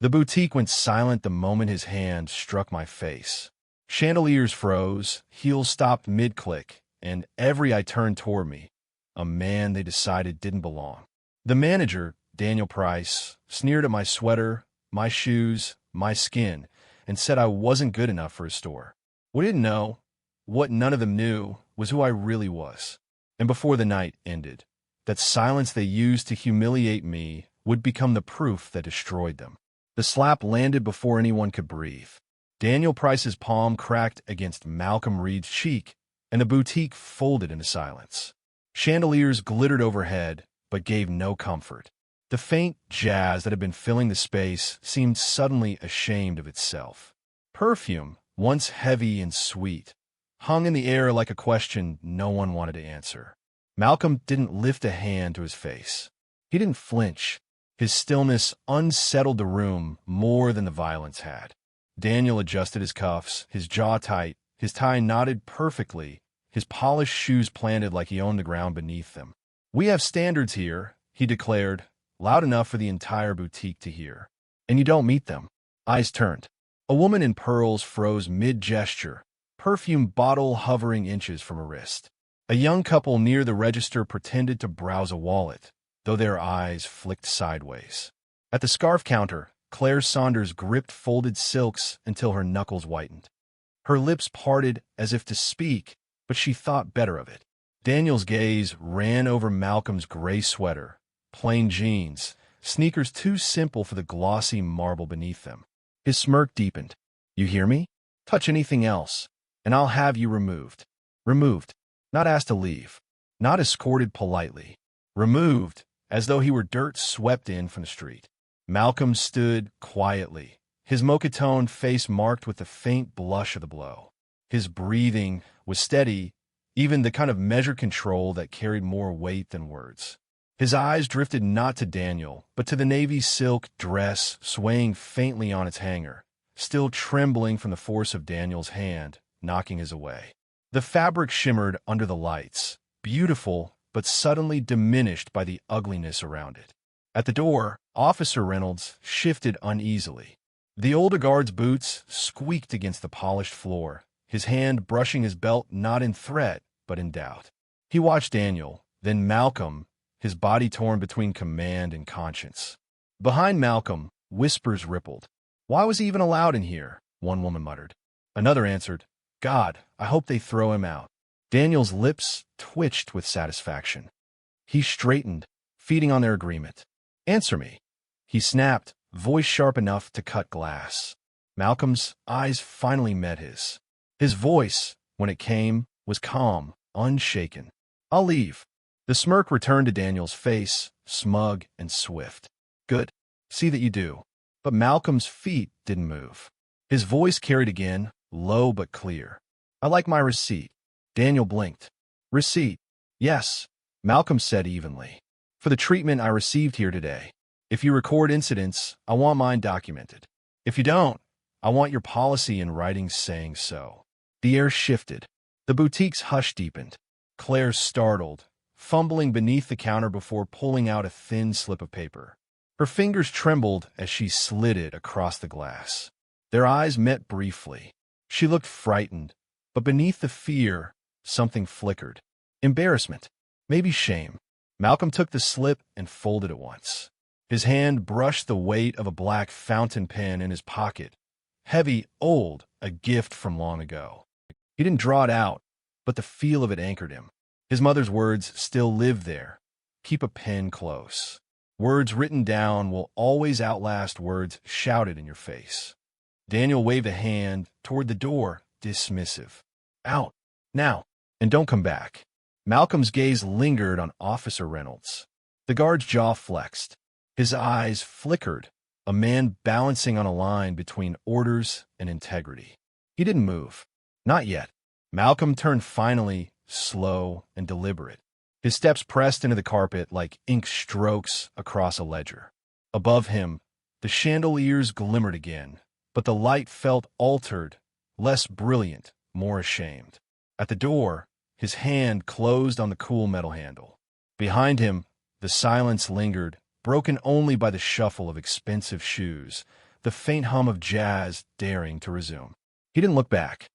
The boutique went silent the moment his hand struck my face. Chandeliers froze, heels stopped mid-click, and every eye turned toward me, a man they decided didn't belong. The manager, Daniel Price, sneered at my sweater, my shoes, my skin, and said I wasn't good enough for his store. We didn't know. What none of them knew was who I really was. And before the night ended, that silence they used to humiliate me would become the proof that destroyed them. The slap landed before anyone could breathe. Daniel Price's palm cracked against Malcolm Reed's cheek, and the boutique folded into silence. Chandeliers glittered overhead, but gave no comfort. The faint jazz that had been filling the space seemed suddenly ashamed of itself. Perfume, once heavy and sweet, hung in the air like a question no one wanted to answer. Malcolm didn't lift a hand to his face. He didn't flinch. His stillness unsettled the room more than the violence had. Daniel adjusted his cuffs, his jaw tight, his tie knotted perfectly, his polished shoes planted like he owned the ground beneath them. "We have standards here," he declared, loud enough for the entire boutique to hear. "And you don't meet them." Eyes turned. A woman in pearls froze mid-gesture, perfume bottle hovering inches from her wrist. A young couple near the register pretended to browse a wallet, though their eyes flicked sideways. At the scarf counter, Claire Saunders gripped folded silks until her knuckles whitened. Her lips parted as if to speak, but she thought better of it. Daniel's gaze ran over Malcolm's gray sweater, plain jeans, sneakers too simple for the glossy marble beneath them. His smirk deepened. "You hear me? Touch anything else, and I'll have you removed." Removed, not asked to leave, not escorted politely. Removed, as though he were dirt swept in from the street. Malcolm stood quietly, his mocha-toned face marked with the faint blush of the blow. His breathing was steady, even the kind of measured control that carried more weight than words. His eyes drifted not to Daniel, but to the navy silk dress swaying faintly on its hanger, still trembling from the force of Daniel's hand, knocking his away. The fabric shimmered under the lights, beautiful but suddenly diminished by the ugliness around it. At the door, Officer Reynolds shifted uneasily. The older guard's boots squeaked against the polished floor, his hand brushing his belt not in threat, but in doubt. He watched Daniel, then Malcolm, his body torn between command and conscience. Behind Malcolm, whispers rippled. "Why was he even allowed in here?" one woman muttered. Another answered, "God, I hope they throw him out." Daniel's lips twitched with satisfaction. He straightened, feeding on their agreement. "Answer me," he snapped, voice sharp enough to cut glass. Malcolm's eyes finally met his. His voice, when it came, was calm, unshaken. "I'll leave." The smirk returned to Daniel's face, smug and swift. "Good. See that you do." But Malcolm's feet didn't move. His voice carried again, low but clear. "I like my receipt." Daniel blinked. "Receipt? Yes," Malcolm said evenly. "For the treatment I received here today. If you record incidents, I want mine documented. If you don't, I want your policy in writing saying so." The air shifted. The boutique's hush deepened. Claire startled, fumbling beneath the counter before pulling out a thin slip of paper. Her fingers trembled as she slid it across the glass. Their eyes met briefly. She looked frightened, but beneath the fear, something flickered. Embarrassment, maybe shame. Malcolm took the slip and folded it once. His hand brushed the weight of a black fountain pen in his pocket. Heavy, old, a gift from long ago. He didn't draw it out, but the feel of it anchored him. His mother's words still lived there. Keep a pen close. Words written down will always outlast words shouted in your face. Daniel waved a hand toward the door, dismissive. "Out, now, and don't come back." Malcolm's gaze lingered on Officer Reynolds. The guard's jaw flexed. His eyes flickered, a man balancing on a line between orders and integrity. He didn't move. Not yet. Malcolm turned finally, slow and deliberate. His steps pressed into the carpet like ink strokes across a ledger. Above him, the chandeliers glimmered again, but the light felt altered, less brilliant, more ashamed. At the door, his hand closed on the cool metal handle. Behind him, the silence lingered, broken only by the shuffle of expensive shoes, the faint hum of jazz daring to resume. He didn't look back.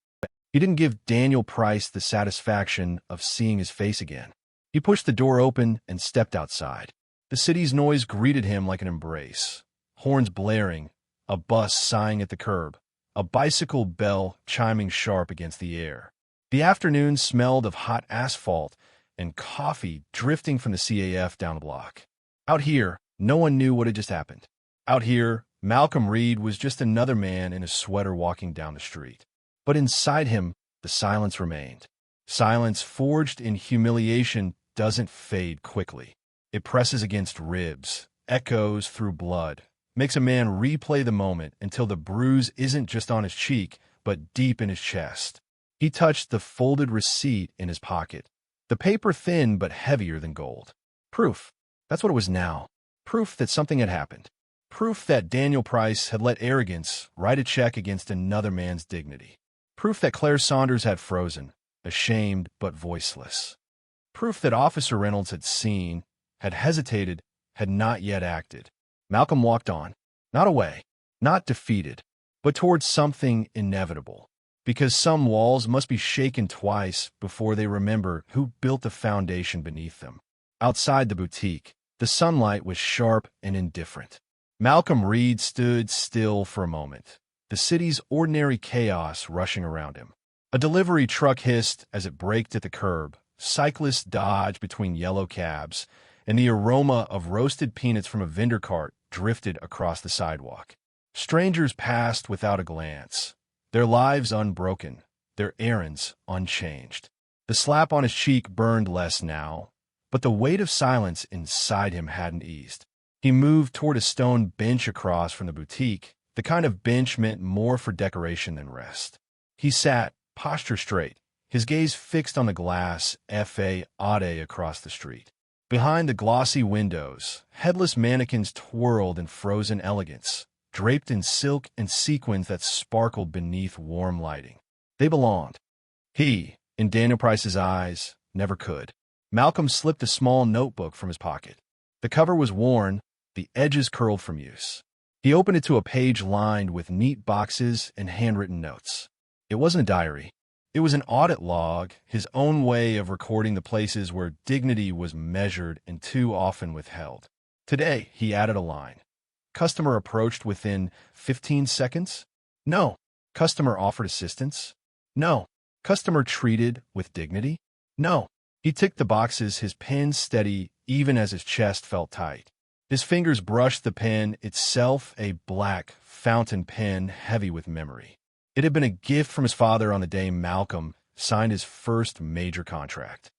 He didn't give Daniel Price the satisfaction of seeing his face again. He pushed the door open and stepped outside. The city's noise greeted him like an embrace. Horns blaring, a bus sighing at the curb, a bicycle bell chiming sharp against the air. The afternoon smelled of hot asphalt and coffee drifting from the CAF down the block. Out here, no one knew what had just happened. Out here, Malcolm Reed was just another man in a sweater walking down the street. But inside him, the silence remained. Silence forged in humiliation doesn't fade quickly. It presses against ribs, echoes through blood, makes a man replay the moment until the bruise isn't just on his cheek, but deep in his chest. He touched the folded receipt in his pocket, the paper thin but heavier than gold. Proof. That's what it was now. Proof that something had happened. Proof that Daniel Price had let arrogance write a check against another man's dignity. Proof that Claire Saunders had frozen, ashamed but voiceless. Proof that Officer Reynolds had seen, had hesitated, had not yet acted. Malcolm walked on, not away, not defeated, but towards something inevitable. Because some walls must be shaken twice before they remember who built the foundation beneath them. Outside the boutique, the sunlight was sharp and indifferent. Malcolm Reed stood still for a moment, the city's ordinary chaos rushing around him. A delivery truck hissed as it braked at the curb, cyclists dodged between yellow cabs, and the aroma of roasted peanuts from a vendor cart drifted across the sidewalk. Strangers passed without a glance, their lives unbroken, their errands unchanged. The slap on his cheek burned less now, but the weight of silence inside him hadn't eased. He moved toward a stone bench across from the boutique, the kind of bench meant more for decoration than rest. He sat, posture straight, his gaze fixed on the glass F.A. Ade across the street. Behind the glossy windows, headless mannequins twirled in frozen elegance, draped in silk and sequins that sparkled beneath warm lighting. They belonged. He, in Daniel Price's eyes, never could. Malcolm slipped a small notebook from his pocket. The cover was worn, the edges curled from use. He opened it to a page lined with neat boxes and handwritten notes. It wasn't a diary. It was an audit log, his own way of recording the places where dignity was measured and too often withheld. Today, he added a line. Customer approached within 15 seconds? No. Customer offered assistance? No. Customer treated with dignity? No. He ticked the boxes, his pen steady even as his chest felt tight. His fingers brushed the pen, itself a black fountain pen heavy with memory. It had been a gift from his father on the day Malcolm signed his first major contract.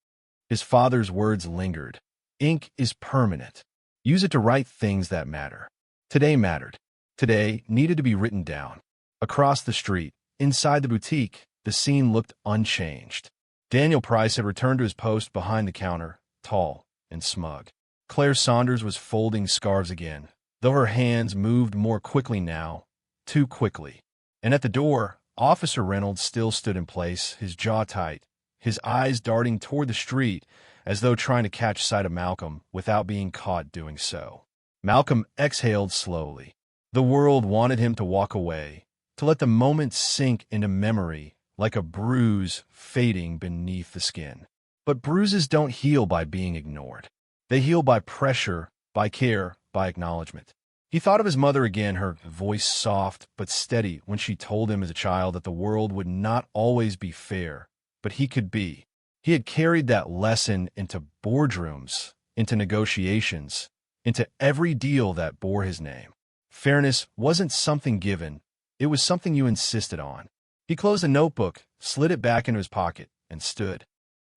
His father's words lingered. Ink is permanent. Use it to write things that matter. Today mattered. Today needed to be written down. Across the street, inside the boutique, the scene looked unchanged. Daniel Price had returned to his post behind the counter, tall and smug. Claire Saunders was folding scarves again, though her hands moved more quickly now, too quickly. And at the door, Officer Reynolds still stood in place, his jaw tight, his eyes darting toward the street as though trying to catch sight of Malcolm without being caught doing so. Malcolm exhaled slowly. The world wanted him to walk away, to let the moment sink into memory like a bruise fading beneath the skin. But bruises don't heal by being ignored. They heal by pressure, by care, by acknowledgement. He thought of his mother again, her voice soft but steady when she told him as a child that the world would not always be fair, but he could be. He had carried that lesson into boardrooms, into negotiations, into every deal that bore his name. Fairness wasn't something given, it was something you insisted on. He closed the notebook, slid it back into his pocket, and stood.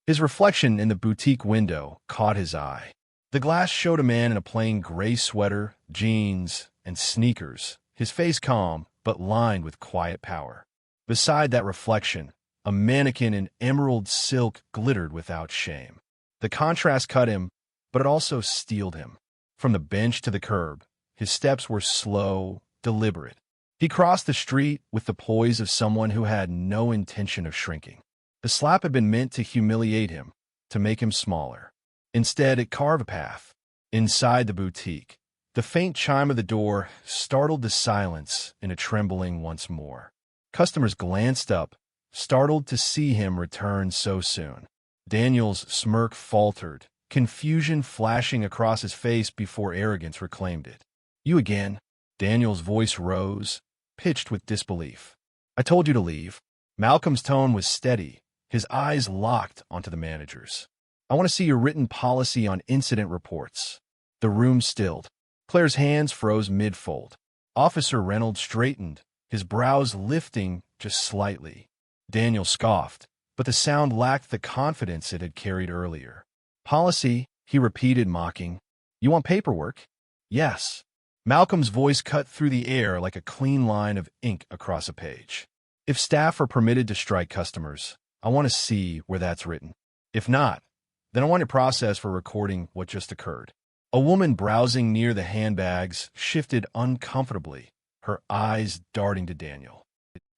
His reflection in the boutique window caught his eye. The glass showed a man in a plain gray sweater, jeans, and sneakers, his face calm but lined with quiet power. Beside that reflection, a mannequin in emerald silk glittered without shame. The contrast cut him, but it also steeled him. From the bench to the curb, his steps were slow, deliberate. He crossed the street with the poise of someone who had no intention of shrinking. The slap had been meant to humiliate him, to make him smaller. Instead, it carved a path. Inside the boutique, The faint chime of the door startled the silence in a trembling once more. Customers glanced up, startled to see him return so soon. Daniel's smirk faltered, confusion flashing across his face before arrogance reclaimed it. "You again?" Daniel's voice rose, pitched with disbelief. "I told you to leave." Malcolm's tone was steady, his eyes locked onto the manager's. "I want to see your written policy on incident reports." The room stilled. Claire's hands froze mid-fold. Officer Reynolds straightened, his brows lifting just slightly. Daniel scoffed, but the sound lacked the confidence it had carried earlier. "Policy," he repeated, mocking. "You want paperwork?" "Yes." Malcolm's voice cut through the air like a clean line of ink across a page. "If staff are permitted to strike customers, I want to see where that's written. If not, then I want a process for recording what just occurred." A woman browsing near the handbags shifted uncomfortably, her eyes darting to Daniel.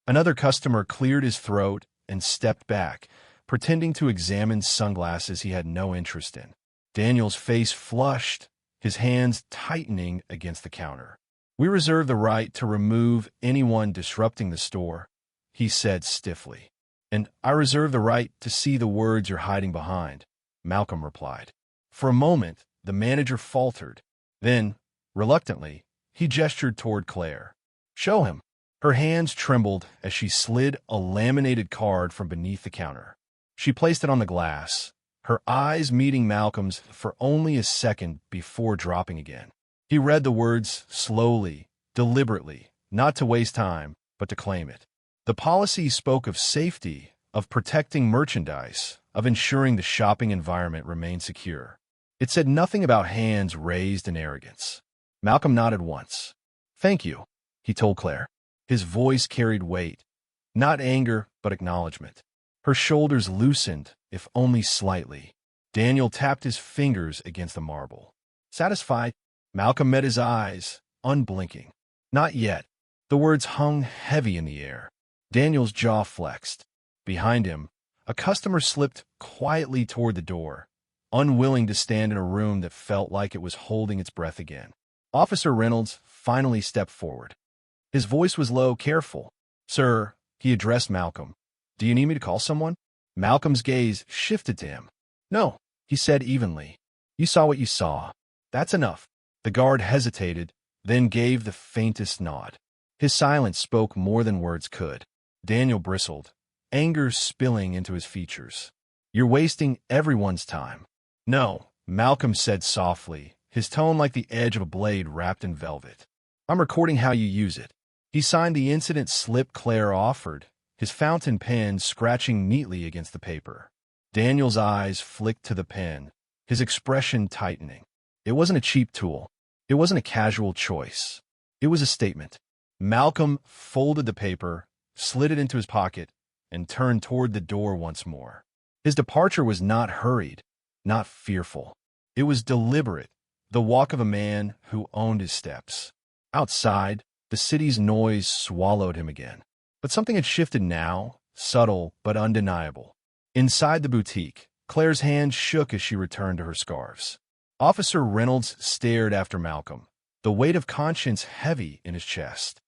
Another customer cleared his throat and stepped back, pretending to examine sunglasses he had no interest in. Daniel's face flushed, his hands tightening against the counter. "We reserve the right to remove anyone disrupting the store," he said stiffly. "And I reserve the right to see the words you're hiding behind," Malcolm replied. For a moment, the manager faltered. Then, reluctantly, he gestured toward Claire. "Show him." Her hands trembled as she slid a laminated card from beneath the counter. She placed it on the glass, her eyes meeting Malcolm's for only a second before dropping again. He read the words slowly, deliberately, not to waste time, but to claim it. The policy spoke of safety, of protecting merchandise, of ensuring the shopping environment remained secure. It said nothing about hands raised in arrogance. Malcolm nodded once. "Thank you," he told Claire. His voice carried weight, not anger, but acknowledgement. Her shoulders loosened, if only slightly. Daniel tapped his fingers against the marble. Satisfied, Malcolm met his eyes, unblinking. "Not yet." The words hung heavy in the air. Daniel's jaw flexed. Behind him, a customer slipped quietly toward the door, unwilling to stand in a room that felt like it was holding its breath again. Officer Reynolds finally stepped forward. His voice was low, careful. "Sir," he addressed Malcolm, "do you need me to call someone?" Malcolm's gaze shifted to him. "No," he said evenly. "You saw what you saw. That's enough." The guard hesitated, then gave the faintest nod. His silence spoke more than words could. Daniel bristled, anger spilling into his features. "You're wasting everyone's time." "No," Malcolm said softly, his tone like the edge of a blade wrapped in velvet. "I'm recording how you use it." He signed the incident slip Claire offered, his fountain pen scratching neatly against the paper. Daniel's eyes flicked to the pen, his expression tightening. It wasn't a cheap tool. It wasn't a casual choice. It was a statement. Malcolm folded the paper, slid it into his pocket, and turned toward the door once more. His departure was not hurried, not fearful. It was deliberate, the walk of a man who owned his steps. Outside, the city's noise swallowed him again. But something had shifted now, subtle but undeniable. Inside the boutique, Claire's hand shook as she returned to her scarves. Officer Reynolds stared after Malcolm, the weight of conscience heavy in his chest.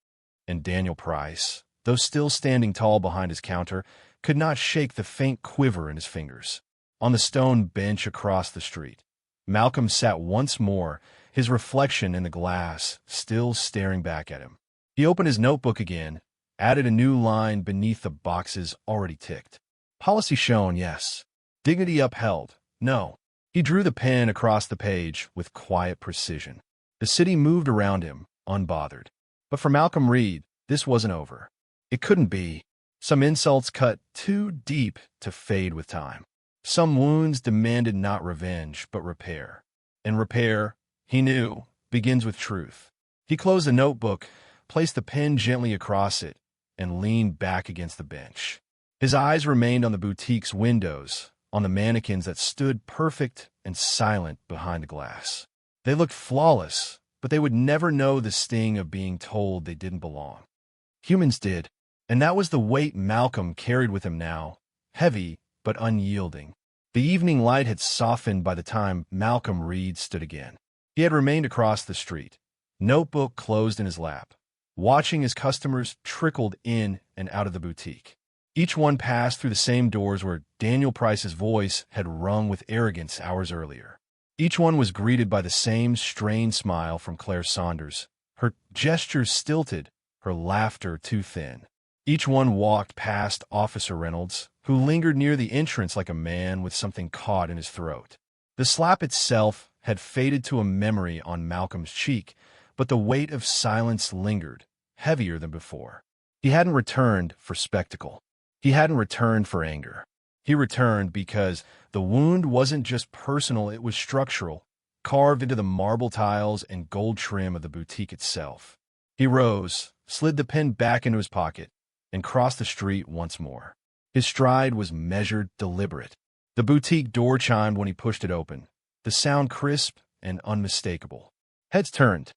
And Daniel Price, though still standing tall behind his counter, could not shake the faint quiver in his fingers. On the stone bench across the street, Malcolm sat once more, his reflection in the glass still staring back at him. He opened his notebook again, added a new line beneath the boxes already ticked. Policy shown, yes. Dignity upheld, no. He drew the pen across the page with quiet precision. The city moved around him, unbothered. But for Malcolm Reed, this wasn't over. It couldn't be. Some insults cut too deep to fade with time. Some wounds demanded not revenge, but repair. And repair, he knew, begins with truth. He closed the notebook, placed the pen gently across it, and leaned back against the bench. His eyes remained on the boutique's windows, on the mannequins that stood perfect and silent behind the glass. They looked flawless, but they would never know the sting of being told they didn't belong. Humans did, and that was the weight Malcolm carried with him now, heavy but unyielding. The evening light had softened by the time Malcolm Reed stood again. He had remained across the street, notebook closed in his lap, watching as customers trickled in and out of the boutique. Each one passed through the same doors where Daniel Price's voice had rung with arrogance hours earlier. Each one was greeted by the same strained smile from Claire Saunders, her gestures stilted, her laughter too thin. Each one walked past Officer Reynolds, who lingered near the entrance like a man with something caught in his throat. The slap itself had faded to a memory on Malcolm's cheek, but the weight of silence lingered, heavier than before. He hadn't returned for spectacle. He hadn't returned for anger. He returned because the wound wasn't just personal, it was structural, carved into the marble tiles and gold trim of the boutique itself. He rose, slid the pen back into his pocket, and crossed the street once more. His stride was measured, deliberate. The boutique door chimed when he pushed it open, the sound crisp and unmistakable. Heads turned.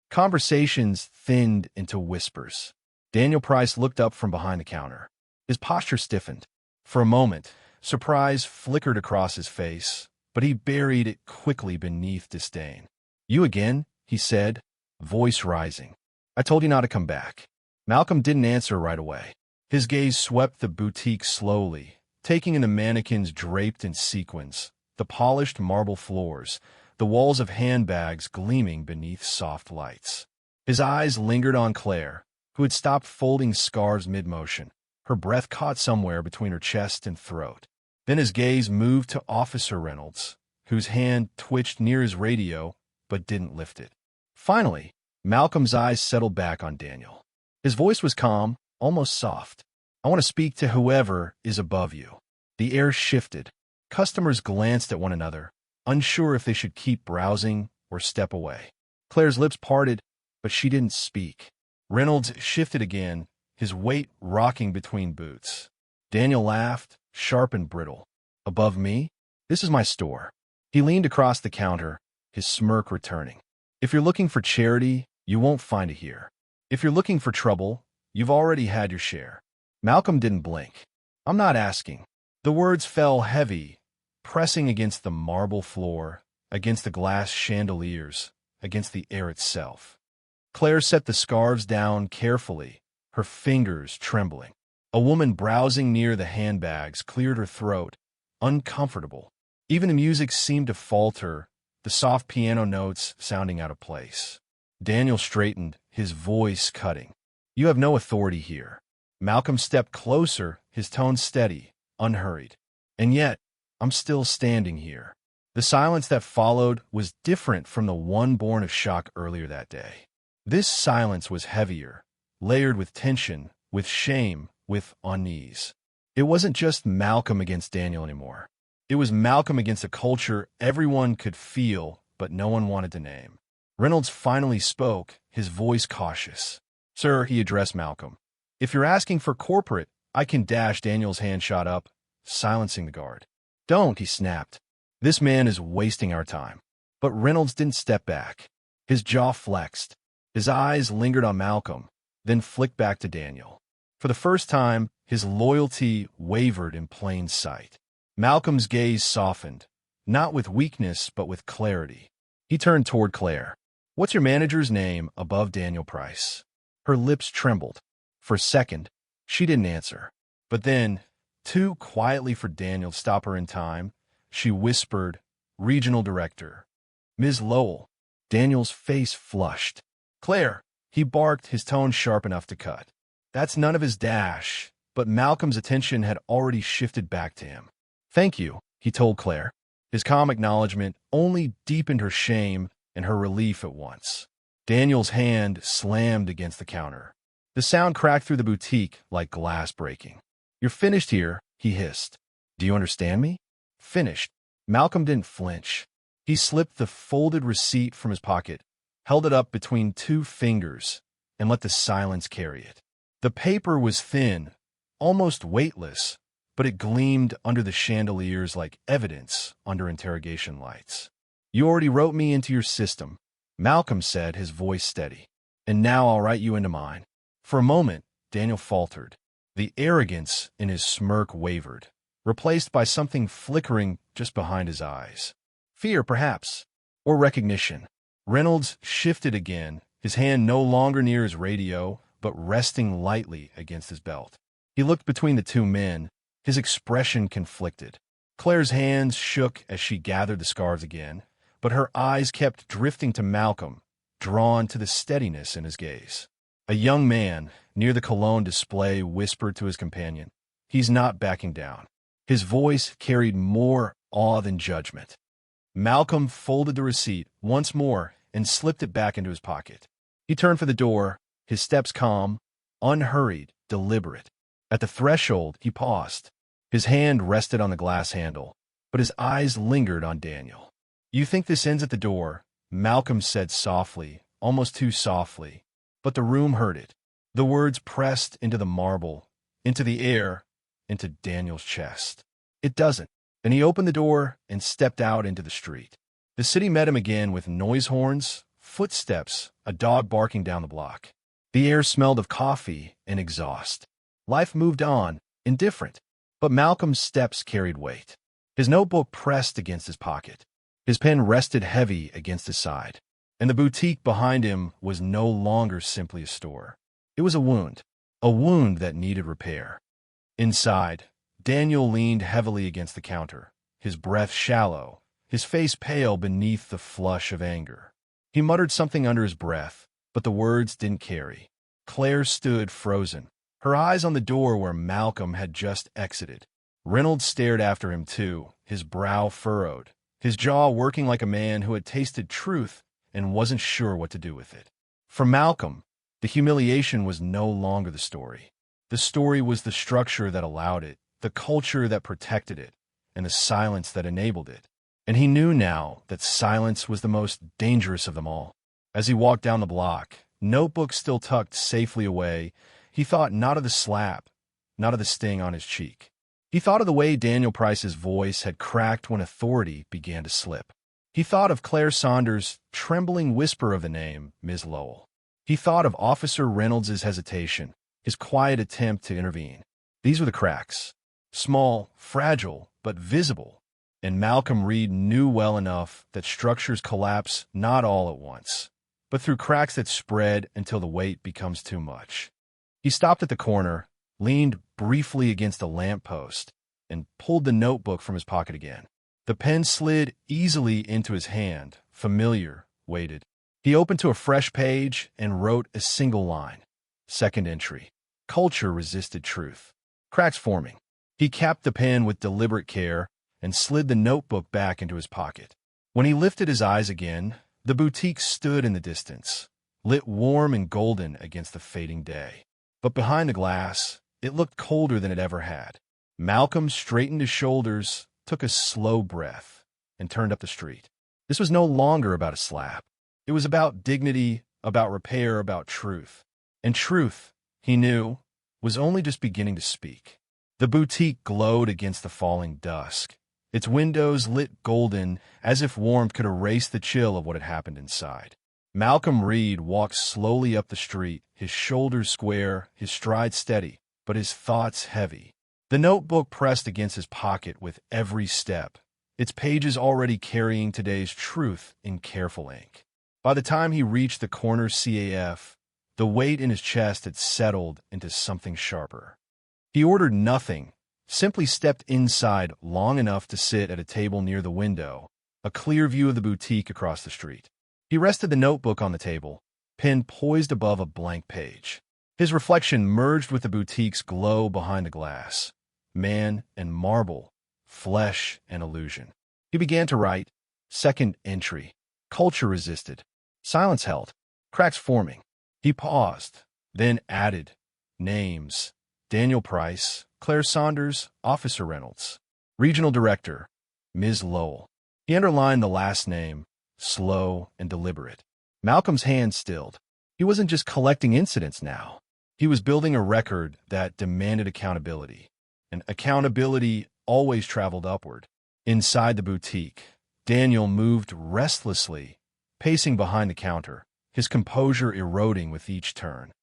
Conversations thinned into whispers. Daniel Price looked up from behind the counter. His posture stiffened. For a moment, surprise flickered across his face, but he buried it quickly beneath disdain. "You again?" he said, voice rising. "I told you not to come back." Malcolm didn't answer right away. His gaze swept the boutique slowly, taking in the mannequins draped in sequins, the polished marble floors, the walls of handbags gleaming beneath soft lights. His eyes lingered on Claire, who had stopped folding scarves mid-motion, her breath caught somewhere between her chest and throat. Then his gaze moved to Officer Reynolds, whose hand twitched near his radio but didn't lift it. Finally, Malcolm's eyes settled back on Daniel. His voice was calm, almost soft. "I want to speak to whoever is above you." The air shifted. Customers glanced at one another, unsure if they should keep browsing or step away. Claire's lips parted, but she didn't speak. Reynolds shifted again, his weight rocking between boots. Daniel laughed, sharp and brittle. "Above me? This is my store." He leaned across the counter, his smirk returning. "If you're looking for charity, you won't find it here. If you're looking for trouble, you've already had your share." Malcolm didn't blink. "I'm not asking." The words fell heavy, pressing against the marble floor, against the glass chandeliers, against the air itself. Claire set the scarves down carefully, her fingers trembling. A woman browsing near the handbags cleared her throat, uncomfortable. Even the music seemed to falter, the soft piano notes sounding out of place. Daniel straightened, his voice cutting. "You have no authority here." Malcolm stepped closer, his tone steady, unhurried. "And yet, I'm still standing here." The silence that followed was different from the one born of shock earlier that day. This silence was heavier, layered with tension, with shame, with unease. It wasn't just Malcolm against Daniel anymore. It was Malcolm against a culture everyone could feel, but no one wanted to name. Reynolds finally spoke, his voice cautious. "Sir," he addressed Malcolm, "if you're asking for corporate, I can dash." Daniel's hand shot up, silencing the guard. "Don't," he snapped. "This man is wasting our time." But Reynolds didn't step back. His jaw flexed. His eyes lingered on Malcolm, then flicked back to Daniel. For the first time, his loyalty wavered in plain sight. Malcolm's gaze softened, not with weakness but with clarity. He turned toward Claire. "What's your manager's name?" above Daniel Price. Her lips trembled. For a second, she didn't answer. But then, too quietly for Daniel to stop her in time, she whispered, "Regional Director, Ms. Lowell." Daniel's face flushed. "Claire," he barked, his tone sharp enough to cut. That's none of his dash, but Malcolm's attention had already shifted back to him. "Thank you," he told Claire. His calm acknowledgement only deepened her shame and her relief at once. Daniel's hand slammed against the counter. The sound cracked through the boutique like glass breaking. "You're finished here," he hissed. "Do you understand me?" "Finished." Malcolm didn't flinch. He slipped the folded receipt from his pocket, held it up between two fingers, and let the silence carry it. The paper was thin, almost weightless, but it gleamed under the chandeliers like evidence under interrogation lights. "You already wrote me into your system," Malcolm said, his voice steady. "And now I'll write you into mine." For a moment, Daniel faltered. The arrogance in his smirk wavered, replaced by something flickering just behind his eyes. Fear, perhaps, or recognition. Reynolds shifted again, his hand no longer near his radio, but resting lightly against his belt. He looked between the two men, his expression conflicted. Claire's hands shook as she gathered the scarves again, but her eyes kept drifting to Malcolm, drawn to the steadiness in his gaze. A young man, near the cologne display, whispered to his companion, "He's not backing down." His voice carried more awe than judgment. Malcolm folded the receipt once more and slipped it back into his pocket. He turned for the door, his steps calm, unhurried, deliberate. At the threshold, he paused. His hand rested on the glass handle, but his eyes lingered on Daniel. "You think this ends at the door?" Malcolm said softly, almost too softly, but the room heard it. The words pressed into the marble, into the air, into Daniel's chest. "It doesn't." Then he opened the door and stepped out into the street. The city met him again with noise horns, footsteps, a dog barking down the block. The air smelled of coffee and exhaust. Life moved on, indifferent, but Malcolm's steps carried weight. His notebook pressed against his pocket. His pen rested heavy against his side. And the boutique behind him was no longer simply a store. It was a wound that needed repair. Inside, Daniel leaned heavily against the counter, his breath shallow, his face pale beneath the flush of anger. He muttered something under his breath, but the words didn't carry. Claire stood frozen, her eyes on the door where Malcolm had just exited. Reynolds stared after him too, his brow furrowed, his jaw working like a man who had tasted truth and wasn't sure what to do with it. For Malcolm, the humiliation was no longer the story. The story was the structure that allowed it, the culture that protected it, and the silence that enabled it. And he knew now that silence was the most dangerous of them all. As he walked down the block, notebook still tucked safely away, he thought not of the slap, not of the sting on his cheek. He thought of the way Daniel Price's voice had cracked when authority began to slip. He thought of Claire Saunders' trembling whisper of the name, Ms. Lowell. He thought of Officer Reynolds' hesitation, his quiet attempt to intervene. These were the cracks. Small, fragile, but visible. And Malcolm Reed knew well enough that structures collapse not all at once, but through cracks that spread until the weight becomes too much. He stopped at the corner, leaned briefly against a lamppost, and pulled the notebook from his pocket again. The pen slid easily into his hand, familiar, weighted. He opened to a fresh page and wrote a single line. Second entry. Culture resisted truth. Cracks forming. He capped the pen with deliberate care and slid the notebook back into his pocket. When he lifted his eyes again, the boutique stood in the distance, lit warm and golden against the fading day. But behind the glass, it looked colder than it ever had. Malcolm straightened his shoulders, took a slow breath, and turned up the street. This was no longer about a slap. It was about dignity, about repair, about truth. And truth, he knew, was only just beginning to speak. The boutique glowed against the falling dusk, its windows lit golden as if warmth could erase the chill of what had happened inside. Malcolm Reed walked slowly up the street, his shoulders square, his stride steady, but his thoughts heavy. The notebook pressed against his pocket with every step, its pages already carrying today's truth in careful ink. By the time he reached the corner CAF, the weight in his chest had settled into something sharper. He ordered nothing, simply stepped inside long enough to sit at a table near the window, a clear view of the boutique across the street. He rested the notebook on the table, pen poised above a blank page. His reflection merged with the boutique's glow behind the glass. Man and marble, flesh and illusion. He began to write. Second entry. Culture resisted. Silence held. Cracks forming. He paused, then added. Names. Daniel Price, Claire Saunders, Officer Reynolds. Regional Director, Ms. Lowell. He underlined the last name, slow and deliberate. Malcolm's hand stilled. He wasn't just collecting incidents now. He was building a record that demanded accountability. And accountability always traveled upward. Inside the boutique, Daniel moved restlessly, pacing behind the counter, his composure eroding with each turn.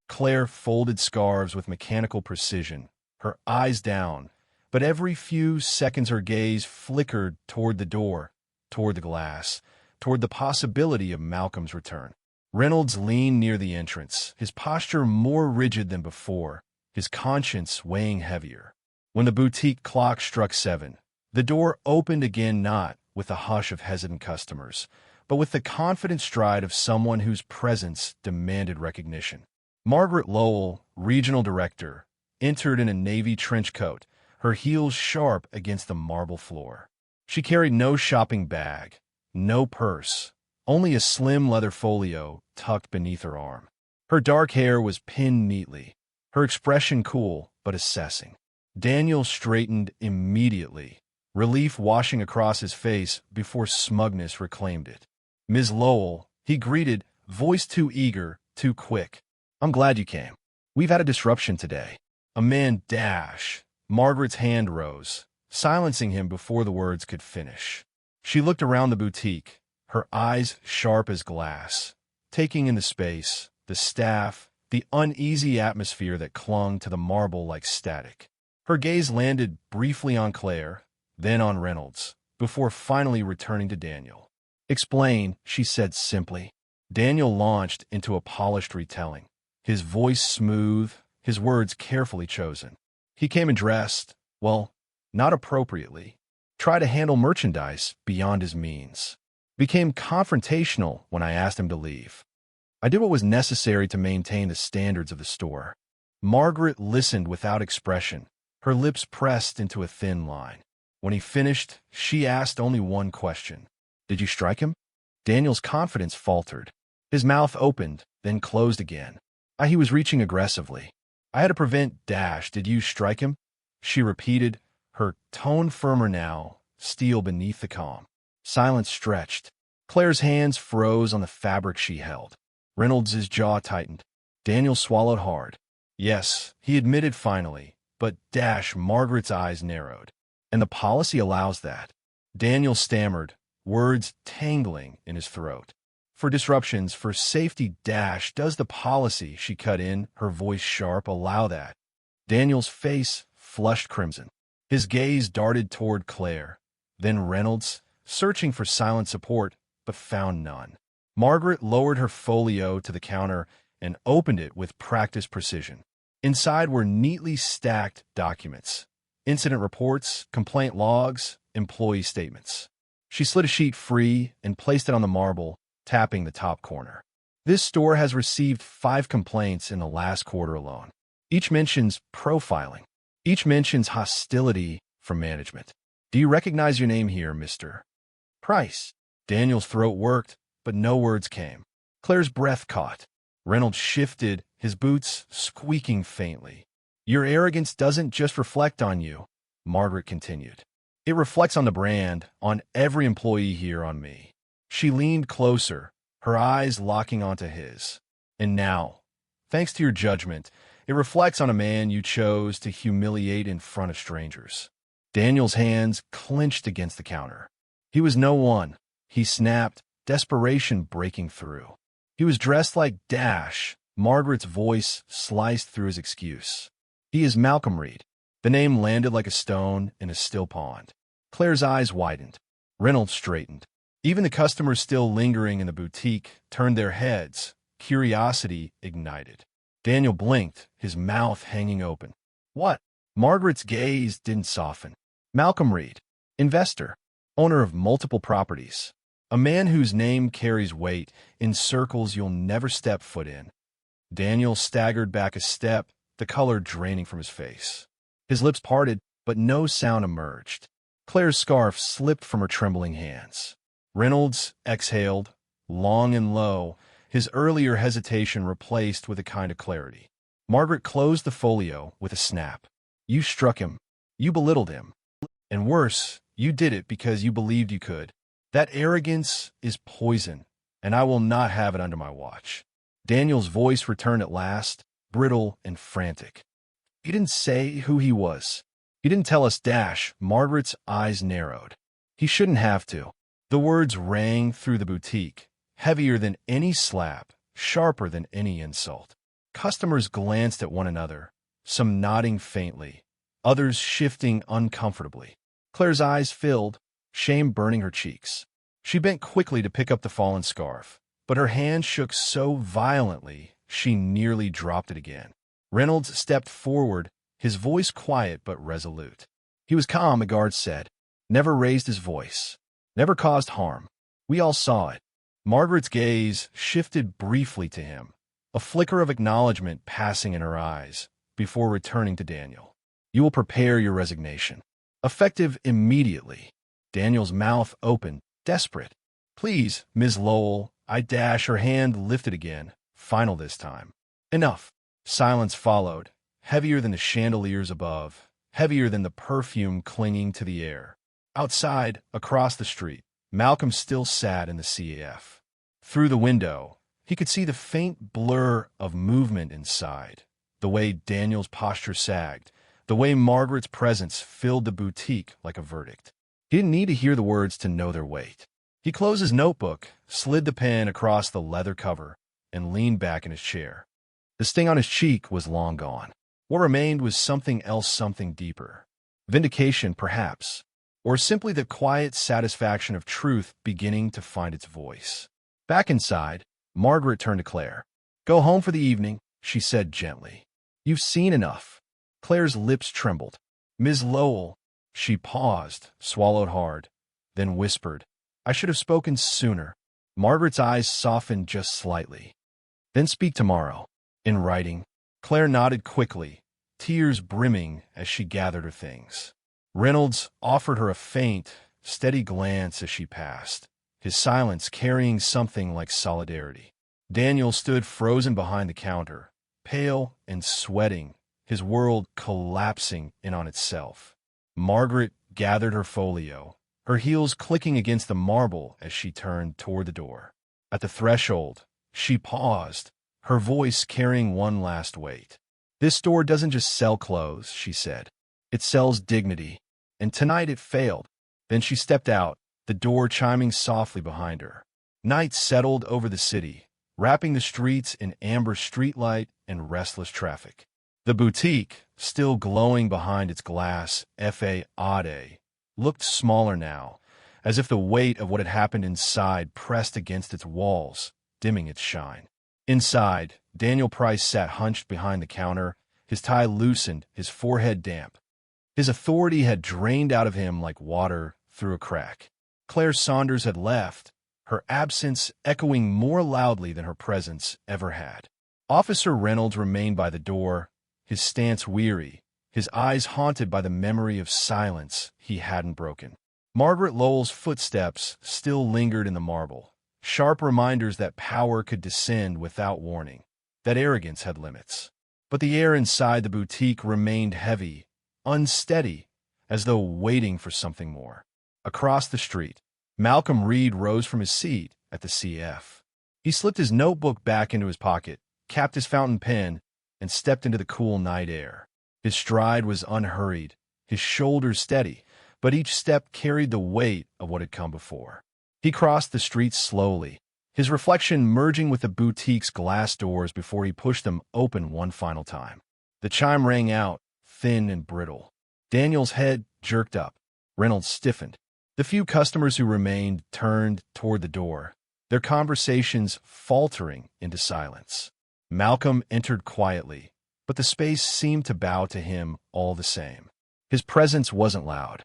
Claire folded scarves with mechanical precision, her eyes down, but every few seconds her gaze flickered toward the door, toward the glass, toward the possibility of Malcolm's return. Reynolds leaned near the entrance, his posture more rigid than before, his conscience weighing heavier. When the boutique clock struck 7, the door opened again, not with the hush of hesitant customers, but with the confident stride of someone whose presence demanded recognition. Margaret Lowell, regional director, entered in a navy trench coat, her heels sharp against the marble floor. She carried no shopping bag, no purse, only a slim leather folio tucked beneath her arm. Her dark hair was pinned neatly, her expression cool but assessing. Daniel straightened immediately, relief washing across his face before smugness reclaimed it. "Ms. Lowell," he greeted, voice too eager, too quick. "I'm glad you came. We've had a disruption today." A man dash. Margaret's hand rose, silencing him before the words could finish. She looked around the boutique, her eyes sharp as glass, taking in the space, the staff, the uneasy atmosphere that clung to the marble like static. Her gaze landed briefly on Claire, then on Reynolds, before finally returning to Daniel. "Explain," she said simply. Daniel launched into a polished retelling, his voice smooth, his words carefully chosen. He came and dressed, well, not appropriately, tried to handle merchandise beyond his means, became confrontational when I asked him to leave. I did what was necessary to maintain the standards of the store. Margaret listened without expression, her lips pressed into a thin line. When he finished, she asked only one question. "Did you strike him?" Daniel's confidence faltered. His mouth opened, then closed again. He was reaching aggressively. "I had to prevent dash. Did you strike him?" She repeated, her tone firmer now, steel beneath the calm. Silence stretched. Claire's hands froze on the fabric she held. Reynolds' jaw tightened. Daniel swallowed hard. "Yes," he admitted finally, but dash. Margaret's eyes narrowed. "And the policy allows that." Daniel stammered, words tangling in his throat. "For disruptions, for safety dash, does the policy," she cut in, her voice sharp, "allow that?" Daniel's face flushed crimson. His gaze darted toward Claire, then Reynolds, searching for silent support, but found none. Margaret lowered her folio to the counter and opened it with practiced precision. Inside were neatly stacked documents, incident reports, complaint logs, employee statements. She slid a sheet free and placed it on the marble, tapping the top corner. "This store has received 5 complaints in the last quarter alone. Each mentions profiling. Each mentions hostility from management. Do you recognize your name here, Mr. Price?" Daniel's throat worked, but no words came. Claire's breath caught. Reynolds shifted, his boots squeaking faintly. "Your arrogance doesn't just reflect on you," Margaret continued. "It reflects on the brand, on every employee here, on me." She leaned closer, her eyes locking onto his. "And now, thanks to your judgment, it reflects on a man you chose to humiliate in front of strangers." Daniel's hands clenched against the counter. He was no one. He snapped, desperation breaking through. He was dressed like dash. Margaret's voice sliced through his excuse. "He is Malcolm Reed." The name landed like a stone in a still pond. Claire's eyes widened. Reynolds straightened. Even the customers still lingering in the boutique turned their heads, curiosity ignited. Daniel blinked, his mouth hanging open. "What?" Margaret's gaze didn't soften. "Malcolm Reed, investor, owner of multiple properties, a man whose name carries weight in circles you'll never step foot in." Daniel staggered back a step, the color draining from his face. His lips parted, but no sound emerged. Claire's scarf slipped from her trembling hands. Reynolds exhaled, long and low, his earlier hesitation replaced with a kind of clarity. Margaret closed the folio with a snap. "You struck him. You belittled him. And worse, you did it because you believed you could. That arrogance is poison, and I will not have it under my watch." Daniel's voice returned at last, brittle and frantic. "You didn't say who he was. You didn't tell us dash." Margaret's eyes narrowed. "He shouldn't have to." The words rang through the boutique, heavier than any slap, sharper than any insult. Customers glanced at one another, some nodding faintly, others shifting uncomfortably. Claire's eyes filled, shame burning her cheeks. She bent quickly to pick up the fallen scarf, but her hand shook so violently she nearly dropped it again. Reynolds stepped forward, his voice quiet but resolute. He was calm, the guard said. Never raised his voice. Never caused harm. We all saw it. Margaret's gaze shifted briefly to him, a flicker of acknowledgement passing in her eyes, before returning to Daniel. You will prepare your resignation. Effective immediately. Daniel's mouth opened, desperate. Please, Ms. Lowell, her hand lifted again, final this time. Enough. Silence followed, heavier than the chandeliers above, heavier than the perfume clinging to the air. Outside, across the street, Malcolm still sat in the CAF. Through the window, he could see the faint blur of movement inside, the way Daniel's posture sagged, the way Margaret's presence filled the boutique like a verdict. He didn't need to hear the words to know their weight. He closed his notebook, slid the pen across the leather cover, and leaned back in his chair. The sting on his cheek was long gone. What remained was something else, something deeper. Vindication, perhaps, or simply the quiet satisfaction of truth beginning to find its voice. Back inside, Margaret turned to Claire. Go home for the evening, she said gently. You've seen enough. Claire's lips trembled. Ms. Lowell. She paused, swallowed hard, then whispered, I should have spoken sooner. Margaret's eyes softened just slightly. Then speak tomorrow. In writing. Claire nodded quickly, tears brimming as she gathered her things. Reynolds offered her a faint, steady glance as she passed, his silence carrying something like solidarity. Daniel stood frozen behind the counter, pale and sweating, his world collapsing in on itself. Margaret gathered her folio, her heels clicking against the marble as she turned toward the door. At the threshold, she paused, her voice carrying one last weight. This store doesn't just sell clothes, she said. It sells dignity. And tonight it failed. Then she stepped out, the door chiming softly behind her. Night settled over the city, wrapping the streets in amber streetlight and restless traffic. The boutique, still glowing behind its glass façade, looked smaller now, as if the weight of what had happened inside pressed against its walls, dimming its shine. Inside, Daniel Price sat hunched behind the counter, his tie loosened, his forehead damp. His authority had drained out of him like water through a crack. Claire Saunders had left, her absence echoing more loudly than her presence ever had. Officer Reynolds remained by the door, his stance weary, his eyes haunted by the memory of silence he hadn't broken. Margaret Lowell's footsteps still lingered in the marble, sharp reminders that power could descend without warning, that arrogance had limits. But the air inside the boutique remained heavy, unsteady, as though waiting for something more. Across the street, Malcolm Reed rose from his seat at the CF. He slipped his notebook back into his pocket, capped his fountain pen, and stepped into the cool night air. His stride was unhurried, his shoulders steady, but each step carried the weight of what had come before. He crossed the street slowly, his reflection merging with the boutique's glass doors before he pushed them open one final time. The chime rang out, thin and brittle. Daniel's head jerked up. Reynolds stiffened. The few customers who remained turned toward the door, their conversations faltering into silence. Malcolm entered quietly, but the space seemed to bow to him all the same. His presence wasn't loud.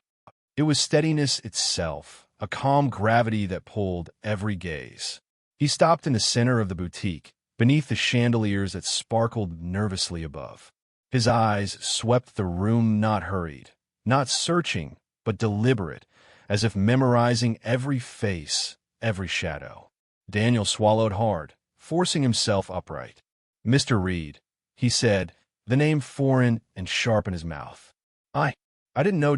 It was steadiness itself, a calm gravity that pulled every gaze. He stopped in the center of the boutique, beneath the chandeliers that sparkled nervously above. His eyes swept the room, not hurried, not searching, but deliberate, as if memorizing every face, every shadow. Daniel swallowed hard, forcing himself upright. Mr. Reed, he said, the name foreign and sharp in his mouth. I didn't know.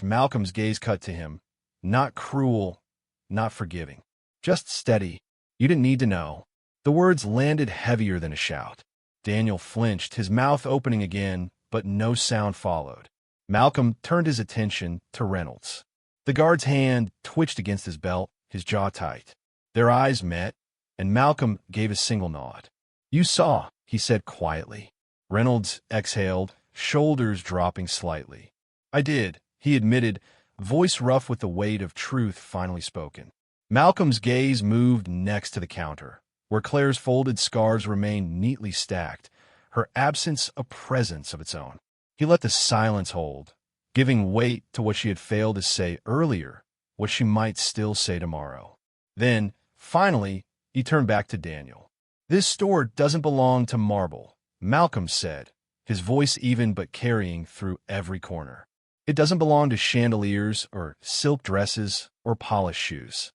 Malcolm's gaze cut to him. Not cruel, not forgiving. Just steady. You didn't need to know. The words landed heavier than a shout. Daniel flinched, his mouth opening again, but no sound followed. Malcolm turned his attention to Reynolds. The guard's hand twitched against his belt, his jaw tight. Their eyes met, and Malcolm gave a single nod. You saw, he said quietly. Reynolds exhaled, shoulders dropping slightly. I did, he admitted, voice rough with the weight of truth finally spoken. Malcolm's gaze moved next to the counter, where Claire's folded scarves remained neatly stacked, her absence a presence of its own. He let the silence hold, giving weight to what she had failed to say earlier, what she might still say tomorrow. Then, finally, he turned back to Daniel. "This store doesn't belong to marble," Malcolm said, his voice even but carrying through every corner. "It doesn't belong to chandeliers or silk dresses or polished shoes.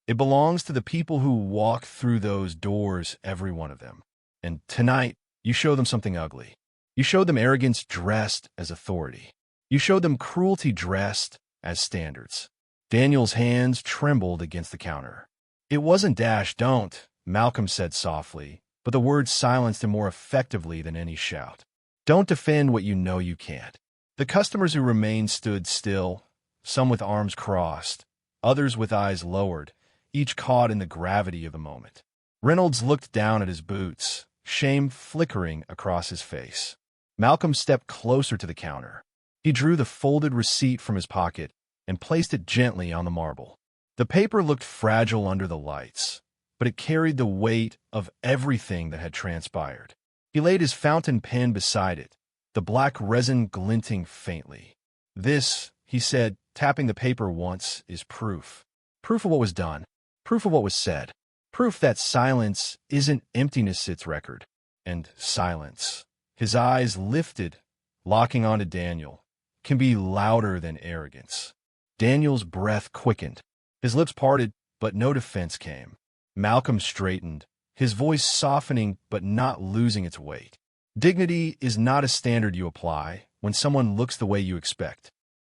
It belongs to the people who walk through those doors, every one of them. And tonight, you show them something ugly. You showed them arrogance dressed as authority. You showed them cruelty dressed as standards." Daniel's hands trembled against the counter. "It wasn't Dash, don't," Malcolm said softly, but the words silenced him more effectively than any shout. "Don't defend what you know you can't." The customers who remained stood still, some with arms crossed, others with eyes lowered, each caught in the gravity of the moment. Reynolds looked down at his boots, shame flickering across his face. Malcolm stepped closer to the counter. He drew the folded receipt from his pocket and placed it gently on the marble. The paper looked fragile under the lights, but it carried the weight of everything that had transpired. He laid his fountain pen beside it, the black resin glinting faintly. "This," he said, tapping the paper once, "is proof. Proof of what was done. Proof of what was said. Proof that silence isn't emptiness, it's record." And silence, his eyes lifted, locking onto Daniel, can be louder than arrogance. Daniel's breath quickened. His lips parted, but no defense came. Malcolm straightened, his voice softening but not losing its weight. "Dignity is not a standard you apply when someone looks the way you expect.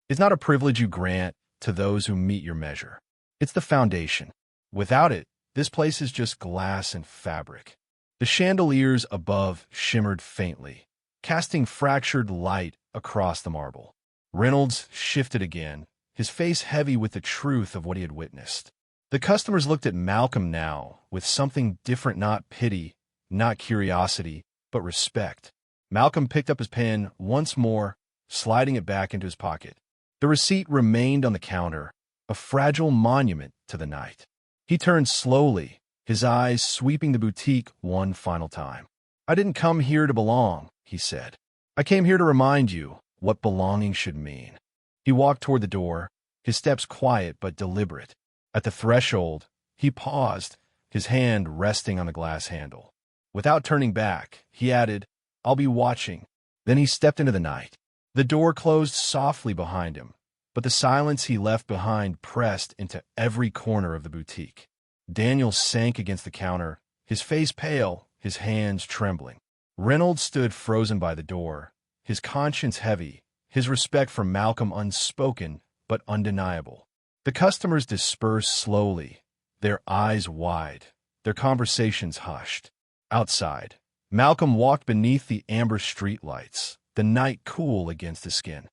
It's not a privilege you grant to those who meet your measure. It's the foundation. Without it, this place is just glass and fabric." The chandeliers above shimmered faintly, casting fractured light across the marble. Reynolds shifted again, his face heavy with the truth of what he had witnessed. The customers looked at Malcolm now with something different, not pity, not curiosity, but respect. Malcolm picked up his pen once more, sliding it back into his pocket. The receipt remained on the counter, a fragile monument to the night. He turned slowly, his eyes sweeping the boutique one final time. "I didn't come here to belong," he said. "I came here to remind you what belonging should mean." He walked toward the door, his steps quiet but deliberate. At the threshold, he paused, his hand resting on the glass handle. Without turning back, he added, "I'll be watching." Then he stepped into the night. The door closed softly behind him, but the silence he left behind pressed into every corner of the boutique. Daniel sank against the counter, his face pale, his hands trembling. Reynolds stood frozen by the door, his conscience heavy, his respect for Malcolm unspoken but undeniable. The customers dispersed slowly, their eyes wide, their conversations hushed. Outside, Malcolm walked beneath the amber streetlights, the night cool against his skin.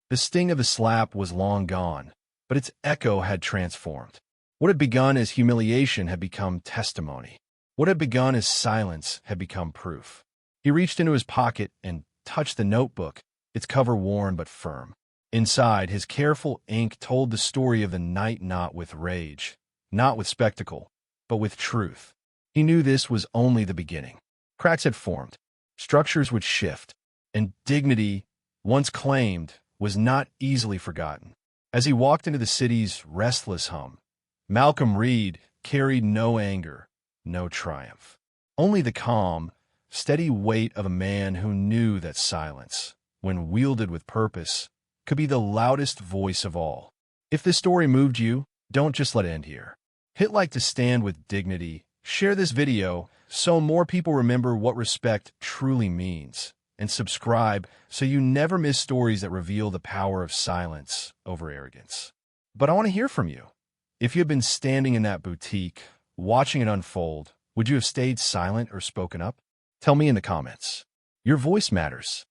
The sting of the slap was long gone, but its echo had transformed. What had begun as humiliation had become testimony. What had begun as silence had become proof. He reached into his pocket and touched the notebook, its cover worn but firm. Inside, his careful ink told the story of the night, not with rage, not with spectacle, but with truth. He knew this was only the beginning. Cracks had formed, structures would shift, and dignity, once claimed, was not easily forgotten. As he walked into the city's restless hum, Malcolm Reed carried no anger, no triumph. Only the calm, steady weight of a man who knew that silence, when wielded with purpose, could be the loudest voice of all. If this story moved you, don't just let it end here. Hit like to stand with dignity, share this video so more people remember what respect truly means, and subscribe so you never miss stories that reveal the power of silence over arrogance. But I want to hear from you. If you had been standing in that boutique, watching it unfold, would you have stayed silent or spoken up? Tell me in the comments. Your voice matters.